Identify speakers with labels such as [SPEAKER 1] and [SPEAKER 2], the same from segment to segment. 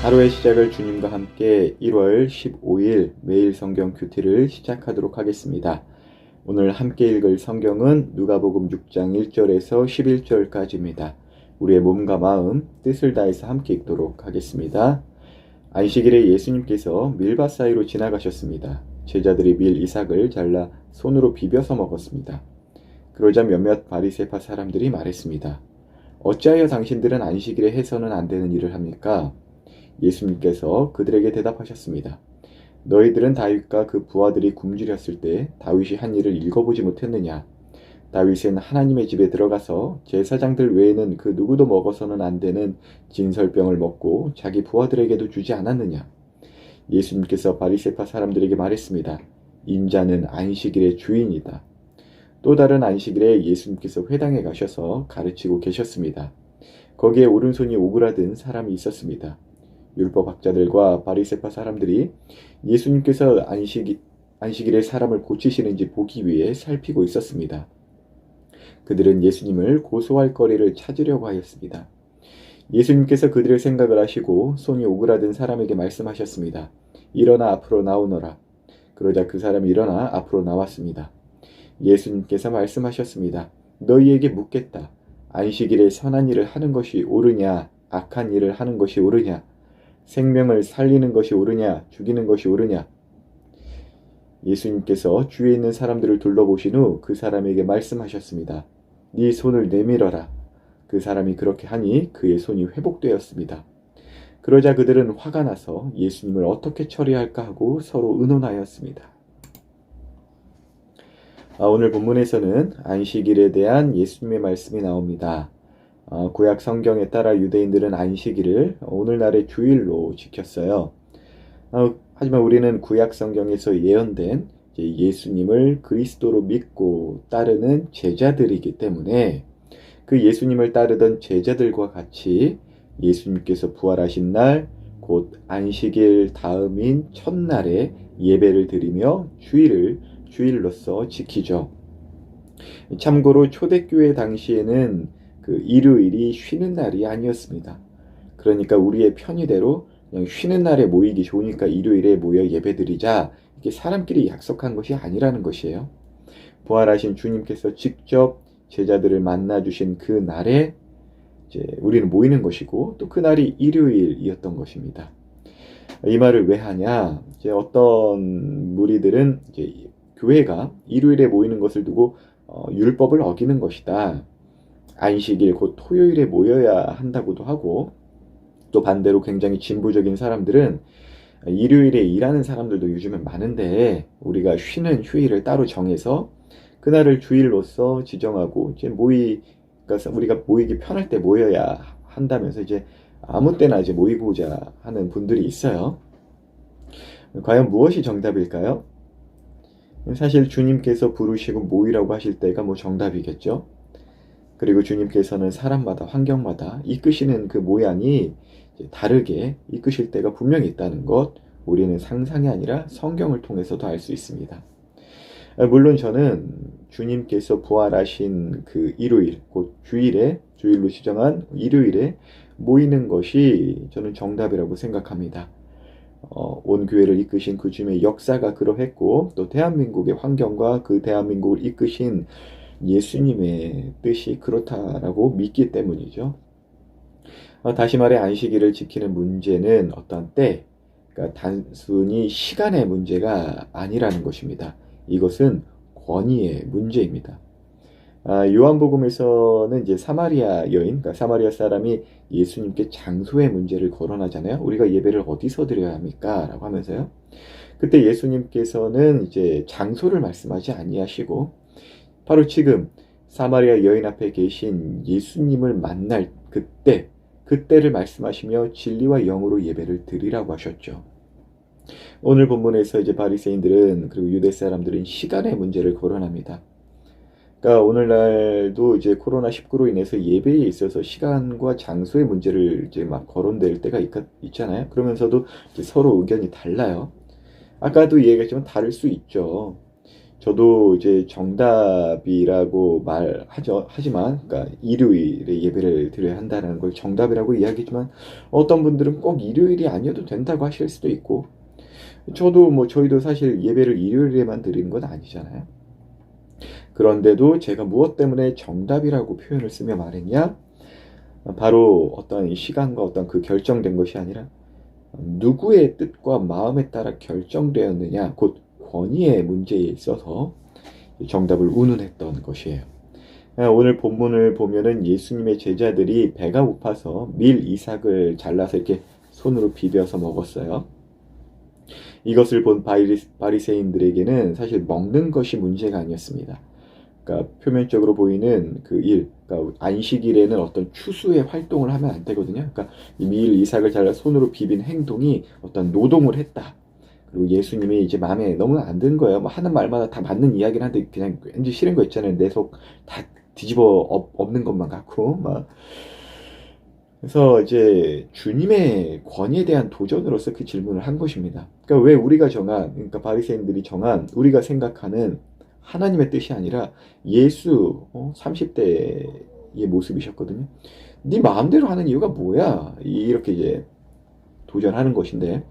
[SPEAKER 1] 하루의 시작을 주님과 함께 1월 15일 매일 성경 큐티를 시작하도록 하겠습니다. 오늘 함께 읽을 성경은 누가복음 6장 1절에서 11절까지입니다. 우리의 몸과 마음, 뜻을 다해서 함께 읽도록 하겠습니다. 안식일에 예수님께서 밀밭 사이로 지나가셨습니다. 제자들이 밀 이삭을 잘라 손으로 비벼서 먹었습니다. 그러자 몇몇 바리새파 사람들이 말했습니다. 어찌하여 당신들은 안식일에 해서는 안 되는 일을 합니까? 예수님께서 그들에게 대답하셨습니다. 너희들은 다윗과 그 부하들이 굶주렸을 때 다윗이 한 일을 읽어보지 못했느냐? 다윗은 하나님의 집에 들어가서 제사장들 외에는 그 누구도 먹어서는 안 되는 진설병을 먹고 자기 부하들에게도 주지 않았느냐? 예수님께서 바리새파 사람들에게 말했습니다. 인자는 안식일의 주인이다. 또 다른 안식일에 예수님께서 회당에 가셔서 가르치고 계셨습니다. 거기에 오른손이 오그라든 사람이 있었습니다. 율법학자들과 바리새파 사람들이 예수님께서 안식일에 사람을 고치시는지 보기 위해 살피고 있었습니다. 그들은 예수님을 고소할 거리를 찾으려고 하였습니다. 예수님께서 그들의 생각을 아시고 손이 오그라든 사람에게 말씀하셨습니다. 일어나 앞으로 나오너라. 그러자 그 사람이 일어나 앞으로 나왔습니다. 예수님께서 말씀하셨습니다. 너희에게 묻겠다. 안식일에 선한 일을 하는 것이 옳으냐, 악한 일을 하는 것이 옳으냐? 생명을 살리는 것이 옳으냐, 죽이는 것이 옳으냐? 예수님께서 주위에 있는 사람들을 둘러보신 후 그 사람에게 말씀하셨습니다. 네 손을 내밀어라. 그 사람이 그렇게 하니 그의 손이 회복되었습니다. 그러자 그들은 화가 나서 예수님을 어떻게 처리할까 하고 서로 의논하였습니다. 오늘 본문에서는 안식일에 대한 예수님의 말씀이 나옵니다. 구약 성경에 따라 유대인들은 안식일을 오늘날의 주일로 지켰어요. 하지만 우리는 구약 성경에서 예언된 예수님을 그리스도로 믿고 따르는 제자들이기 때문에 그 예수님을 따르던 제자들과 같이 예수님께서 부활하신 날, 곧 안식일 다음인 첫날에 예배를 드리며 주일로서 지키죠. 참고로 초대교회 당시에는 그 일요일이 쉬는 날이 아니었습니다. 그러니까 우리의 편의대로 그냥 쉬는 날에 모이기 좋으니까 일요일에 모여 예배드리자, 이게 사람끼리 약속한 것이 아니라는 것이에요. 부활하신 주님께서 직접 제자들을 만나주신 그 날에 이제 우리는 모이는 것이고, 또 그 날이 일요일이었던 것입니다. 이 말을 왜 하냐? 이제 어떤 무리들은 이제 교회가 일요일에 모이는 것을 두고 율법을 어기는 것이다. 안식일 곧 토요일에 모여야 한다고도 하고, 또 반대로 굉장히 진보적인 사람들은 일요일에 일하는 사람들도 요즘엔 많은데 우리가 쉬는 휴일을 따로 정해서 그날을 주일로서 지정하고 이제 그러니까 우리가 모이기 편할 때 모여야 한다면서 이제 아무 때나 이제 모이고자 하는 분들이 있어요. 과연 무엇이 정답일까요? 사실 주님께서 부르시고 모이라고 하실 때가 정답이겠죠. 그리고 주님께서는 사람마다 환경마다 이끄시는 그 모양이 다르게 이끄실 때가 분명히 있다는 것, 우리는 상상이 아니라 성경을 통해서도 알 수 있습니다. 물론 저는 주님께서 부활하신 그 일요일, 곧 주일로 지정한 일요일에 모이는 것이 저는 정답이라고 생각합니다. 온 교회를 이끄신 그 주님의 역사가 그러했고, 또 대한민국의 환경과 그 대한민국을 이끄신 예수님의 뜻이 그렇다라고 믿기 때문이죠. 다시 말해 안식일을 지키는 문제는 어떤 때, 그러니까 단순히 시간의 문제가 아니라는 것입니다. 이것은 권위의 문제입니다. 요한복음에서는 이제 사마리아 여인, 그러니까 사마리아 사람이 예수님께 장소의 문제를 거론하잖아요. 우리가 예배를 어디서 드려야 합니까? 라고 하면서요. 그때 예수님께서는 이제 장소를 말씀하지 아니하시고 바로 지금 사마리아 여인 앞에 계신 예수님을 만날 그때를 말씀하시며 진리와 영으로 예배를 드리라고 하셨죠. 오늘 본문에서 이제 바리새인들은, 그리고 유대 사람들은 시간의 문제를 거론합니다. 그러니까 오늘날도 이제 코로나19로 인해서 예배에 있어서 시간과 장소의 문제를 이제 막 거론될 때가 있잖아요. 그러면서도 이제 서로 의견이 달라요. 아까도 얘기했지만 다를 수 있죠. 저도 이제 정답이라고 하지만, 그러니까 일요일에 예배를 드려야 한다는 걸 정답이라고 이야기지만, 어떤 분들은 꼭 일요일이 아니어도 된다고 하실 수도 있고, 저희도 사실 예배를 일요일에만 드리는 건 아니잖아요. 그런데도 제가 무엇 때문에 정답이라고 표현을 쓰며 말했냐? 바로 어떤 시간과 어떤 그 결정된 것이 아니라 누구의 뜻과 마음에 따라 결정되었느냐, 곧 권위의 문제에 있어서 정답을 운운했던 것이에요. 오늘 본문을 보면은 예수님의 제자들이 배가 고파서 밀 이삭을 잘라서 이렇게 손으로 비벼서 먹었어요. 이것을 본 바리새인들에게는 사실 먹는 것이 문제가 아니었습니다. 그러니까 표면적으로 보이는 그 일, 그러니까 안식일에는 어떤 추수의 활동을 하면 안 되거든요. 그러니까 이 밀 이삭을 잘라 손으로 비빈 행동이 어떤 노동을 했다. 그리고 예수님이 이제 마음에 너무 안 든 거예요. 뭐 하는 말마다 다 맞는 이야기를 하는데 그냥 왠지 싫은 거 있잖아요. 내 속 다 뒤집어 엎는 것만 같고 막. 그래서 이제 주님의 권위에 대한 도전으로서 그 질문을 한 것입니다. 그러니까 왜 그러니까 바리새인들이 정한 우리가 생각하는 하나님의 뜻이 아니라 예수 30대의 모습이셨거든요. 네 마음대로 하는 이유가 뭐야? 이렇게 이제 도전하는 것인데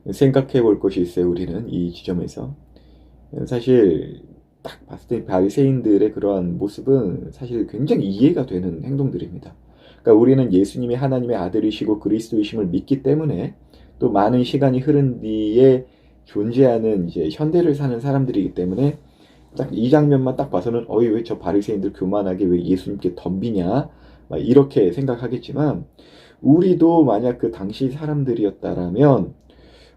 [SPEAKER 1] 생각해 볼 것이 있어요. 우리는 이 지점에서 사실 딱 봤을 때 바리새인들의 그러한 모습은 사실 굉장히 이해가 되는 행동들입니다. 그러니까 우리는 예수님이 하나님의 아들이시고 그리스도이심을 믿기 때문에 또 많은 시간이 흐른 뒤에 존재하는 이제 현대를 사는 사람들이기 때문에 딱 이 장면만 딱 봐서는 어이 왜 저 바리새인들 교만하게 왜 예수님께 덤비냐 막 이렇게 생각하겠지만 우리도 만약 그 당시 사람들이었다라면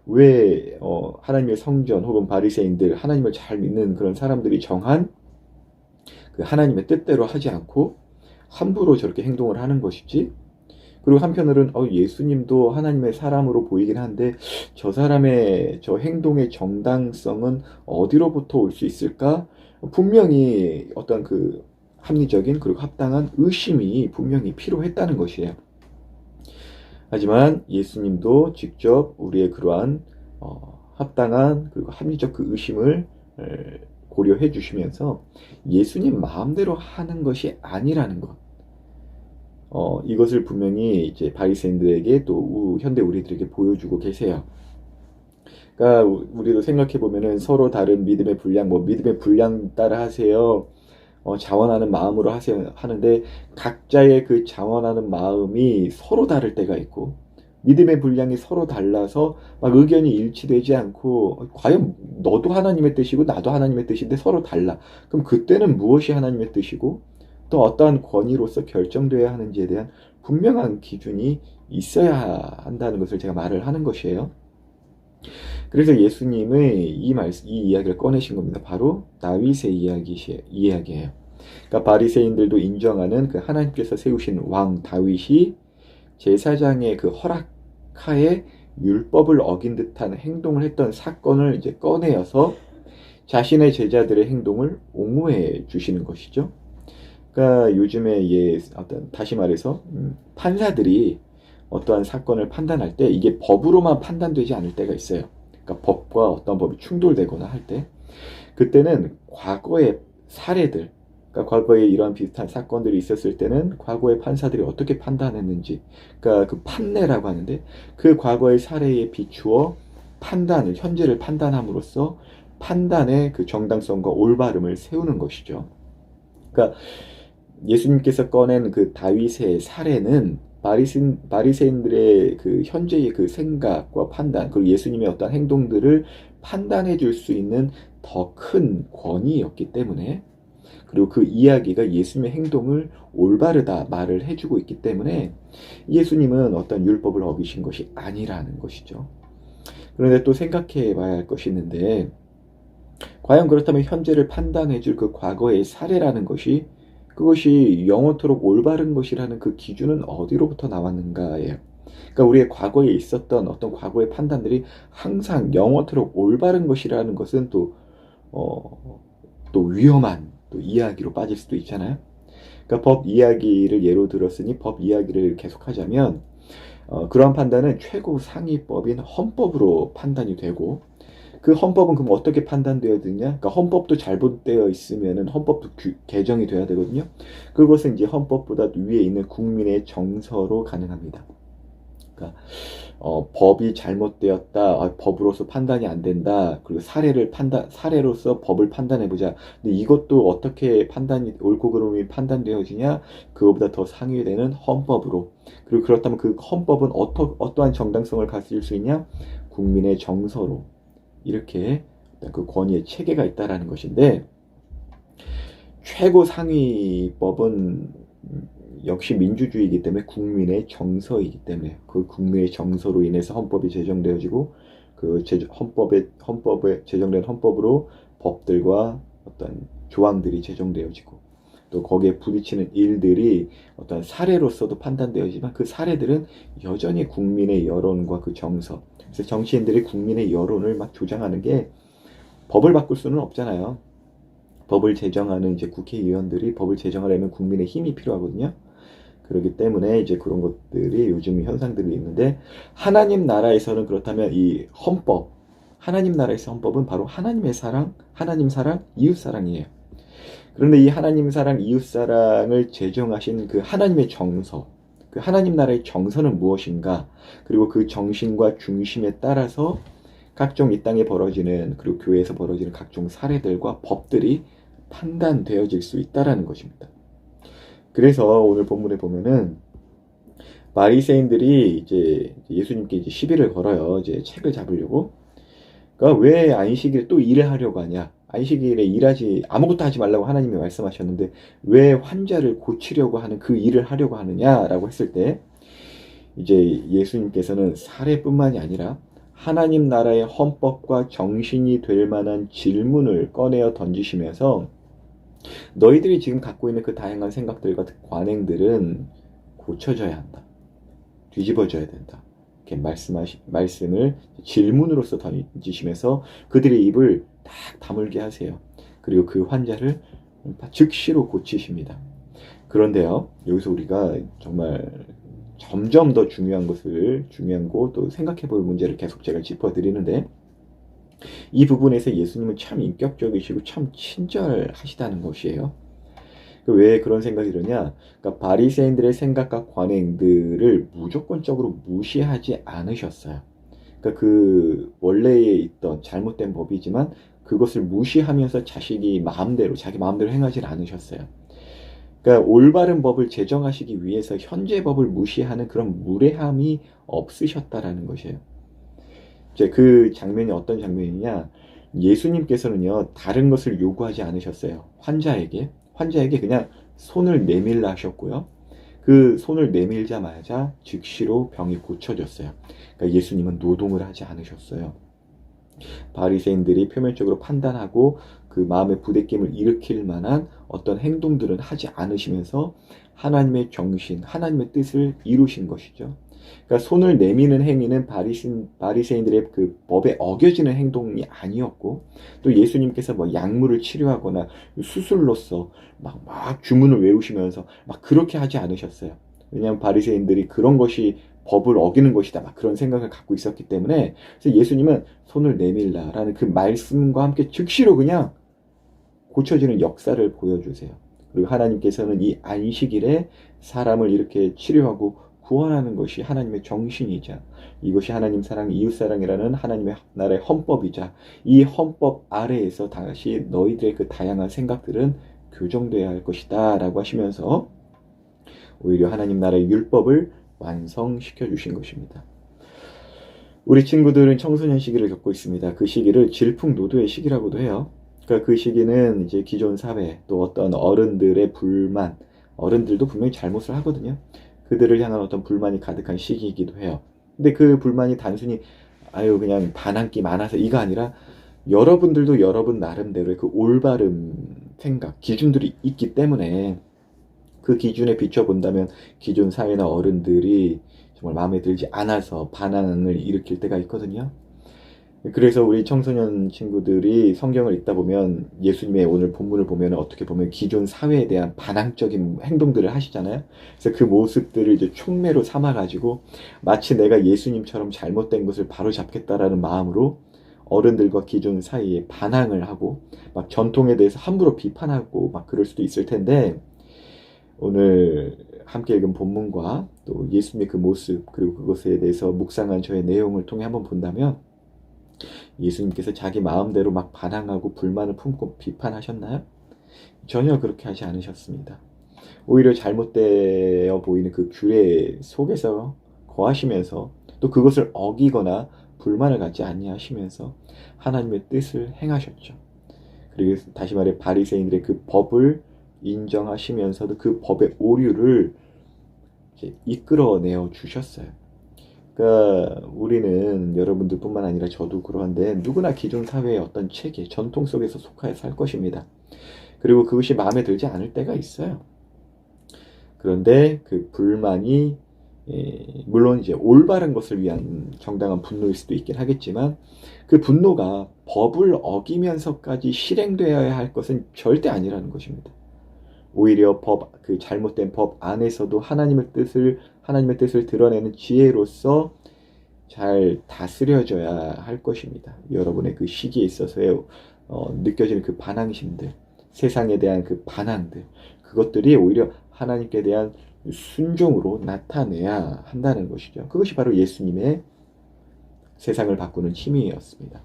[SPEAKER 1] 왜 하나님의 성전 혹은 바리새인들 하나님을 잘 믿는 그런 사람들이 정한 그 하나님의 뜻대로 하지 않고 함부로 저렇게 행동을 하는 것이지? 그리고 한편으로는 예수님도 하나님의 사람으로 보이긴 한데 저 사람의 저 행동의 정당성은 어디로부터 올 수 있을까? 분명히 어떤 그 합리적인 그리고 합당한 의심이 분명히 필요했다는 것이에요. 하지만 예수님도 직접 우리의 그러한 합당한 그리고 합리적 그 의심을 고려해 주시면서 예수님 마음대로 하는 것이 아니라는 것. 이것을 분명히 이제 바리새인들에게 또 현대 우리들에게 보여주고 계세요. 그러니까 우리도 생각해 보면은 서로 다른 믿음의 분량, 믿음의 분량 따라 하세요. 자원하는 마음으로 하세요 하는데 각자의 그 자원하는 마음이 서로 다를 때가 있고 믿음의 분량이 서로 달라서 막 의견이 일치되지 않고 과연 너도 하나님의 뜻이고 나도 하나님의 뜻인데 서로 달라. 그럼 그때는 무엇이 하나님의 뜻이고 또 어떠한 권위로서 결정되어야 하는지에 대한 분명한 기준이 있어야 한다는 것을 제가 말을 하는 것이에요. 그래서 예수님의 이 이야기를 꺼내신 겁니다. 바로 다윗의 이야기예요. 그러니까 바리새인들도 인정하는 그 하나님께서 세우신 왕 다윗이 제사장의 그 허락하에 율법을 어긴 듯한 행동을 했던 사건을 이제 꺼내어서 자신의 제자들의 행동을 옹호해 주시는 것이죠. 그러니까 요즘에 다시 말해서 판사들이 어떠한 사건을 판단할 때 이게 법으로만 판단되지 않을 때가 있어요. 그러니까 법과 어떤 법이 충돌되거나 할 때 그때는 과거의 사례들, 그러니까 과거에 이런 비슷한 사건들이 있었을 때는 과거의 판사들이 어떻게 판단했는지, 그러니까 그 판례라고 하는데 그 과거의 사례에 비추어 현재를 판단함으로써 판단의 그 정당성과 올바름을 세우는 것이죠. 그러니까 예수님께서 꺼낸 그 다윗의 사례는 바리새인들의 그 현재의 그 생각과 판단 그리고 예수님의 어떤 행동들을 판단해 줄 수 있는 더 큰 권위였기 때문에 그리고 그 이야기가 예수님의 행동을 올바르다 말을 해주고 있기 때문에 예수님은 어떤 율법을 어기신 것이 아니라는 것이죠. 그런데 또 생각해 봐야 할 것이 있는데 과연 그렇다면 현재를 판단해 줄 그 과거의 사례라는 것이 그것이 영원토록 올바른 것이라는 그 기준은 어디로부터 나왔는가예요. 그러니까 우리의 과거에 있었던 어떤 과거의 판단들이 항상 영원토록 올바른 것이라는 것은 또 위험한 또 이야기로 빠질 수도 있잖아요. 그러니까 법 이야기를 예로 들었으니 법 이야기를 계속하자면 그러한 판단은 최고 상위법인 헌법으로 판단이 되고 그 헌법은 그럼 어떻게 판단되어야 되냐? 그러니까 헌법도 잘못되어 있으면은 헌법도 개정이 돼야 되거든요. 그것은 이제 헌법보다 위에 있는 국민의 정서로 가능합니다. 그러니까 법이 잘못되었다. 법으로서 판단이 안 된다. 그리고 사례로서 법을 판단해 보자. 근데 이것도 어떻게 판단이 옳고 그름이 판단되어지냐? 그거보다 더 상위되는 헌법으로. 그리고 그렇다면 그 헌법은 어떠한 정당성을 가질 수 있냐? 국민의 정서로. 이렇게 그 권위의 체계가 있다라는 것인데, 최고 상위법은 역시 민주주의이기 때문에 국민의 정서이기 때문에 그 국민의 정서로 인해서 헌법이 제정되어지고, 그 헌법에 제정된 헌법으로 법들과 어떤 조항들이 제정되어지고, 또 거기에 부딪히는 일들이 어떤 사례로서도 판단되어지만 그 사례들은 여전히 국민의 여론과 그 정서. 그래서 정치인들이 국민의 여론을 막 조장하는 게, 법을 바꿀 수는 없잖아요. 법을 제정하는 이제 국회의원들이 법을 제정하려면 국민의 힘이 필요하거든요. 그렇기 때문에 이제 그런 것들이 요즘 현상들이 있는데, 하나님 나라에서는 그렇다면 이 헌법, 하나님 나라에서 헌법은 바로 하나님의 사랑, 하나님 사랑, 이웃 사랑이에요. 그런데 이 하나님 사랑, 이웃 사랑을 제정하신 그 하나님의 정서, 그 하나님 나라의 정서는 무엇인가? 그리고 그 정신과 중심에 따라서 각종 이 땅에 벌어지는, 그리고 교회에서 벌어지는 각종 사례들과 법들이 판단되어질 수 있다라는 것입니다. 그래서 오늘 본문에 보면은 바리새인들이 이제 예수님께 이제 시비를 걸어요. 이제 책을 잡으려고. 그러니까 왜 안식일에 또 일을 하려고 하냐? 안식일에 일하지 아무것도 하지 말라고 하나님이 말씀하셨는데 왜 환자를 고치려고 하는 그 일을 하려고 하느냐라고 했을 때, 이제 예수님께서는 사례뿐만이 아니라 하나님 나라의 헌법과 정신이 될 만한 질문을 꺼내어 던지시면서, 너희들이 지금 갖고 있는 그 다양한 생각들과 관행들은 고쳐져야 한다. 뒤집어져야 된다. 이렇게 말씀을 질문으로서 던지시면서 그들의 입을 딱 다물게 하세요. 그리고 그 환자를 즉시로 고치십니다. 그런데요, 여기서 우리가 정말 점점 더 중요한 거 또 생각해 볼 문제를 계속 제가 짚어드리는데, 이 부분에서 예수님은 참 인격적이시고 참 친절하시다는 것이에요. 왜 그런 생각이 드냐? 그러니까 바리새인들의 생각과 관행들을 무조건적으로 무시하지 않으셨어요. 그러니까 그 원래에 있던 잘못된 법이지만 그것을 무시하면서 자기 마음대로 행하지 않으셨어요. 그러니까 올바른 법을 제정하시기 위해서 현재 법을 무시하는 그런 무례함이 없으셨다라는 것이에요. 이제 그 장면이 어떤 장면이냐? 예수님께서는요, 다른 것을 요구하지 않으셨어요. 환자에게 그냥 손을 내밀라 하셨고요. 그 손을 내밀자마자 즉시로 병이 고쳐졌어요. 그러니까 예수님은 노동을 하지 않으셨어요. 바리새인들이 표면적으로 판단하고 그 마음의 부대낌을 일으킬 만한 어떤 행동들은 하지 않으시면서 하나님의 정신, 하나님의 뜻을 이루신 것이죠. 그러니까 손을 내미는 행위는 바리새인들의 그 법에 어겨지는 행동이 아니었고, 또 예수님께서 뭐 약물을 치료하거나 수술로서 막 주문을 외우시면서 막 그렇게 하지 않으셨어요. 왜냐하면 바리새인들이 그런 것이 법을 어기는 것이다, 막 그런 생각을 갖고 있었기 때문에. 그래서 예수님은 손을 내밀라라는 그 말씀과 함께 즉시로 그냥 고쳐지는 역사를 보여주세요. 그리고 하나님께서는 이 안식일에 사람을 이렇게 치료하고 구원하는 것이 하나님의 정신이자, 이것이 하나님 사랑, 이웃 사랑이라는 하나님의 나라의 헌법이자, 이 헌법 아래에서 다시 너희들의 그 다양한 생각들은 교정되어야 할 것이다 라고 하시면서 오히려 하나님 나라의 율법을 완성시켜 주신 것입니다. 우리 친구들은 청소년 시기를 겪고 있습니다. 그 시기를 질풍노도의 시기라고도 해요. 그러니까 그 시기는 이제 기존 사회, 또 어떤 어른들의 불만, 어른들도 분명히 잘못을 하거든요. 그들을 향한 어떤 불만이 가득한 시기이기도 해요. 근데 그 불만이 단순히 그냥 반항기 많아서 이거 아니라, 여러분들도 여러분 나름대로의 그 올바른 생각, 기준들이 있기 때문에 그 기준에 비춰본다면 기존 사회나 어른들이 정말 마음에 들지 않아서 반항을 일으킬 때가 있거든요. 그래서 우리 청소년 친구들이 성경을 읽다 보면 예수님의 오늘 본문을 보면 어떻게 보면 기존 사회에 대한 반항적인 행동들을 하시잖아요. 그래서 그 모습들을 이제 촉매로 삼아가지고 마치 내가 예수님처럼 잘못된 것을 바로잡겠다라는 마음으로 어른들과 기존 사이에 반항을 하고 막 전통에 대해서 함부로 비판하고 막 그럴 수도 있을 텐데, 오늘 함께 읽은 본문과 또 예수님의 그 모습, 그리고 그것에 대해서 묵상한 저의 내용을 통해 한번 본다면, 예수님께서 자기 마음대로 막 반항하고 불만을 품고 비판하셨나요? 전혀 그렇게 하지 않으셨습니다. 오히려 잘못되어 보이는 그 규례 속에서 거하시면서, 또 그것을 어기거나 불만을 갖지 아니하시면서 하나님의 뜻을 행하셨죠. 그리고 다시 말해 바리새인들의 그 법을 인정하시면서도 그 법의 오류를 이제 이끌어내어 주셨어요. 그러니까 우리는, 여러분들뿐만 아니라 저도 그러한데, 누구나 기존 사회의 어떤 체계, 전통 속에서 속하여 살 것입니다. 그리고 그것이 마음에 들지 않을 때가 있어요. 그런데 그 불만이, 물론 이제 올바른 것을 위한 정당한 분노일 수도 있긴 하겠지만, 그 분노가 법을 어기면서까지 실행되어야 할 것은 절대 아니라는 것입니다. 오히려 그 잘못된 법 안에서도 하나님의 뜻을 드러내는 지혜로서 잘 다스려져야 할 것입니다. 여러분의 그 시기에 있어서의 느껴지는 그 반항심들, 세상에 대한 그 반항들, 그것들이 오히려 하나님께 대한 순종으로 나타내야 한다는 것이죠. 그것이 바로 예수님의 세상을 바꾸는 힘이었습니다.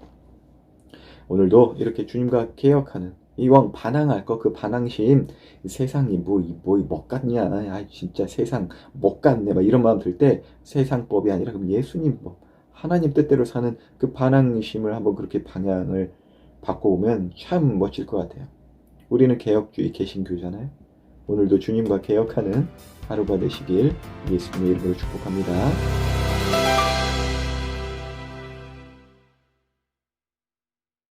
[SPEAKER 1] 오늘도 이렇게 주님과 개혁하는, 이왕 반항할 거 그 반항심, 세상이 뭐 같냐, 아 진짜 세상 못 같네, 막 이런 마음 들 때, 세상법이 아니라 그럼 예수님 법, 하나님 뜻대로 사는 그 반항심을 한번 그렇게 방향을 바꿔보면 참 멋질 것 같아요. 우리는 개혁주의 개신교잖아요. 오늘도 주님과 개혁하는 하루가 되시길 예수님의 이름으로 축복합니다.